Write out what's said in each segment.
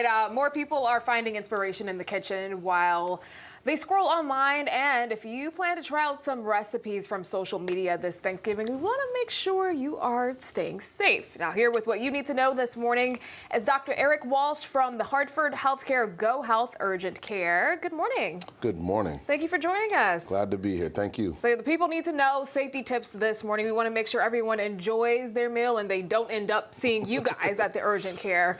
Right, more people are finding inspiration in the kitchen while they scroll online, and if you plan to try out some recipes from social media this Thanksgiving, we want to make sure you are staying safe. Now, here with what you need to know this morning is Dr. Eric Walsh from the Hartford Healthcare GoHealth Urgent Care. Good morning. Good morning. Thank you for joining us. Glad to be here. Thank you. So the people need to know safety tips this morning. We want to make sure everyone enjoys their meal and they don't end up seeing you guys at the urgent care.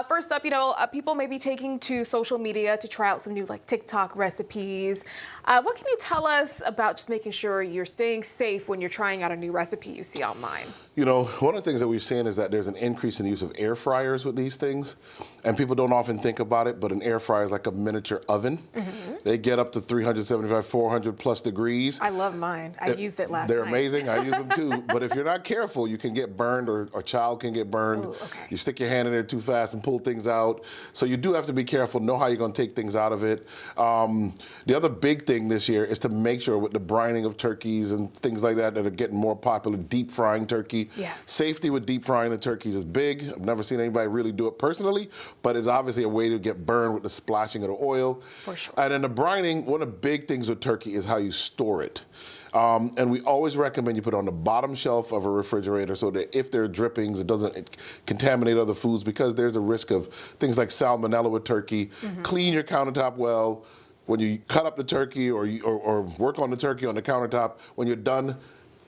First up, people may be taking to social media to try out some new TikTok recipes. What can you tell us about just making sure you're staying safe when you're trying out a new recipe you see online? One of the things that we've seen is that there's an increase in the use of air fryers with these things. And people don't often think about it, but an air fryer is like a miniature oven. Mm-hmm. They get up to 375, 400 plus degrees. I love mine. I used it last night. They're amazing. I use them too. But if you're not careful, you can get burned, or a child can get burned. Ooh, okay. You stick your hand in there too fast and pull things out. So you do have to be careful, know how you're going to take things out of it. The other big thing this year is to make sure with the brining of turkeys and things like that are getting more popular, deep frying turkey. Yes. Safety with deep frying the turkeys is big. I've never seen anybody really do it personally, but it's obviously a way to get burned with the splashing of the oil. For sure. And then the brining, one of the big things with turkey is how you store it. And we always recommend you put it on the bottom shelf of a refrigerator so that if there are drippings, it doesn't contaminate other foods, because there's a risk of things like salmonella with turkey. Mm-hmm. Clean your countertop well. When you cut up the turkey or work on the turkey on the countertop, when you're done,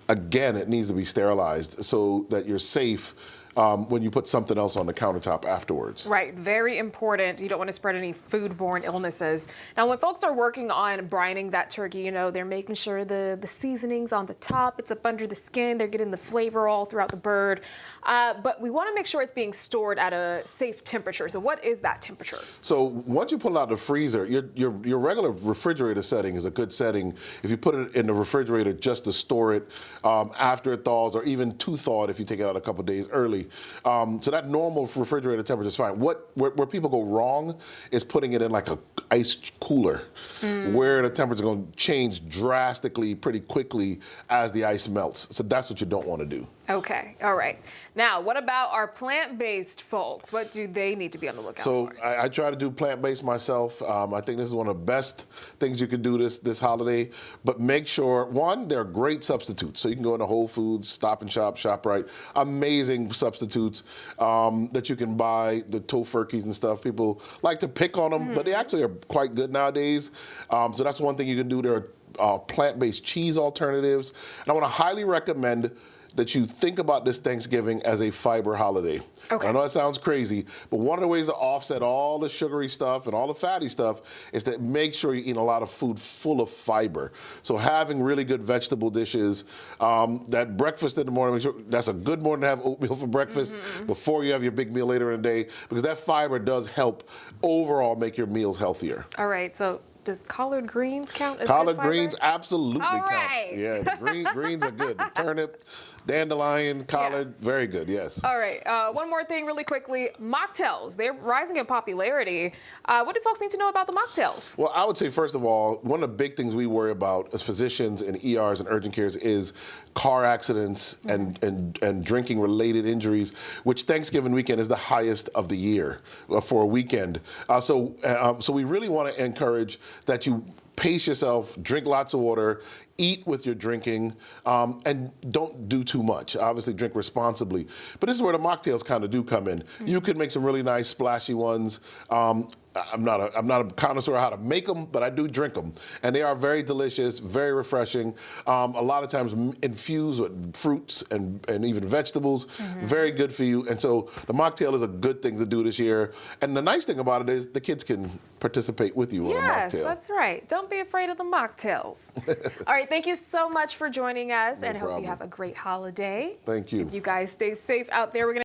again, it needs to be sterilized so that you're safe when you put something else on the countertop afterwards. Right, very important. You don't want to spread any foodborne illnesses. Now, when folks are working on brining that turkey, they're making sure the seasoning's on the top, it's up under the skin, they're getting the flavor all throughout the bird. But we want to make sure it's being stored at a safe temperature. So what is that temperature? So once you pull it out of the freezer, your regular refrigerator setting is a good setting. If you put it in the refrigerator just to store it after it thaws, or even too thawed if you take it out a couple days early. So that normal refrigerator temperature is fine. Where people go wrong is putting it in like a ice cooler, where the temperature is going to change drastically pretty quickly as the ice melts. So that's what you don't want to do. Okay, all right. Now, what about our plant-based folks? What do they need to be on the lookout for? So I try to do plant-based myself. I think this is one of the best things you can do this holiday. But make sure, one, they're great substitutes. So you can go into Whole Foods, Stop and Shop, ShopRite. Amazing substitutes that you can buy, the tofurkeys and stuff. People like to pick on them, but they actually are quite good nowadays. So that's one thing you can do. There are plant-based cheese alternatives. And I want to highly recommend that you think about this Thanksgiving as a fiber holiday. Okay. I know that sounds crazy, but one of the ways to offset all the sugary stuff and all the fatty stuff is to make sure you're eating a lot of food full of fiber. So having really good vegetable dishes, that breakfast in the morning, make sure that's a good morning to have oatmeal for breakfast before you have your big meal later in the day, because that fiber does help overall make your meals healthier. All right, so does collard greens count as collard good fiber? Greens absolutely count. Right. Yeah, the greens are good. The turnip, dandelion, collard, very good, yes. All right, one more thing really quickly. Mocktails, they're rising in popularity. What do folks need to know about the mocktails? Well, I would say, first of all, one of the big things we worry about as physicians in ERs and urgent cares is car accidents and drinking-related injuries, which Thanksgiving weekend is the highest of the year for a weekend. So we really want to encourage that you pace yourself, drink lots of water, eat with your drinking, and don't do too much. Obviously, drink responsibly. But this is where the mocktails kind of do come in. You can make some really nice, splashy ones. I'm not a connoisseur of how to make them, but I do drink them. And they are very delicious, very refreshing. A lot of times infused with fruits and even vegetables. Very good for you. And so the mocktail is a good thing to do this year. And the nice thing about it is the kids can participate with you on a mocktail. Yes, that's right. Don't be afraid of the mocktails. All right, thank you so much for joining us, and I hope you have a great holiday. Thank you. You guys stay safe out there. We're gonna